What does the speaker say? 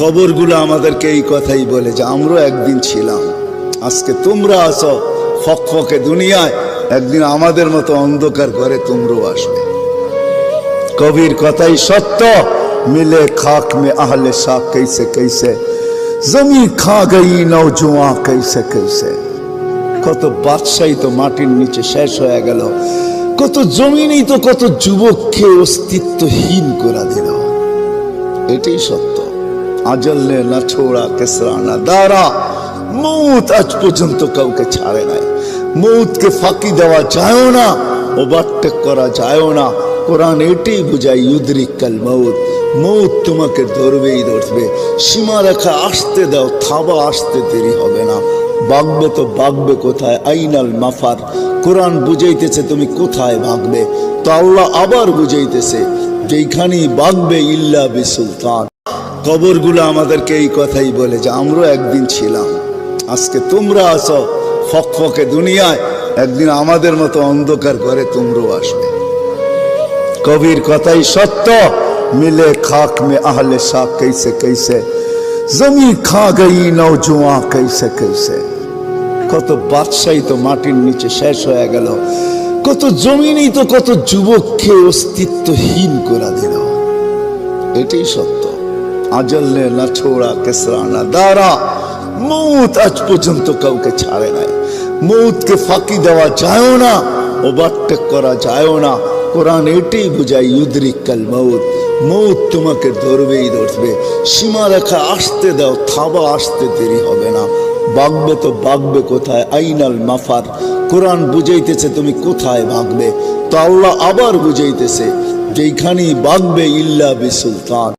কবরগুলো আমাদেরকে এই কথাই বলে যে আমরা একদিন ছিলাম, আজকে তোমরা আসো ফকফকে দুনিয়ায়, একদিন আমাদের মতো অন্ধকার করে তোমরাও আসবে। কবির কথাই সত্য, মিলে খাক মে আহলে শাহ कैसे कैसे জমি খা গই নওজোয়ান कैसे कैसे। কত বাদশাহী তো মাটির নিচে শেষ হয়ে গেল, কত জমিনই তো কত যুবককে অস্তিত্বহীন করে দিল। এটাই সত্য। আজল নে না ছোড়া কেসরা না দারা, মৌত আজ পর্যন্ত কাউকে ছাড়ে নাই। মৌতকে ফাঁকি দেওয়া যায় না, ওভারটেক করা যায় না। কোরআন এটাই বুঝায় ইউদরিকাল মৌত, মৌত তোমাকে ধরবেই ধরবে। সীমারেখা আসতে দাও, থাবা আসতে দেরি হবে না। ভাগবে তো ভাগবে কোথায়? আইনাল মাফার। কোরআন বুঝাইতেছে তুমি কোথায় ভাগবে, তো আল্লাহ আবার বুঝাইতেছে যেখানেই ভাগবে ইল্লা বিসুলতান। কবরগুলো আমাদেরকে এই কথাই বলে যে আমরা একদিন ছিলাম, আজকে তোমরা আসো ফকফকে দুনিয়ায়, একদিন আমাদের মতো অন্ধকার করে তোমরাও আসবে। কবির কথাই সত্য, মিলে খাক মে আহলে শাহ कैसे कैसे জমি খা গই নওজোয়ান कैसे कैसे। কত বাদশাহী তো মাটির নিচে শেষ হয়ে গেল, কত জমিনই তো কত যুবককে অস্তিত্বহীন করে দিল। এটাই সত্য। আজল নে না ছোড়া কেসরা না দারা, মৌত আজ পর্যন্ত কাউকে ছাড়ে নাই। মৌতকে ফাঁকি দেওয়া যায় না, ওভারটেক করা যায় না। কোরআন এটাই বুঝায় ইউদরিকাল মৌত, মৌত তোমাকে ধরবেই ধরবে। সীমারেখা আসতে দাও, থাবা আসতে দেরি হবে না। ভাগবে তো ভাগবে কোথায়? আইনাল মাফার। কোরআন বুঝাইতেছে তুমি কোথায় ভাগবে, তো আল্লাহ আবার বুঝাইতেছে যেখানেই ভাগবে ইল্লা বিসুলতান।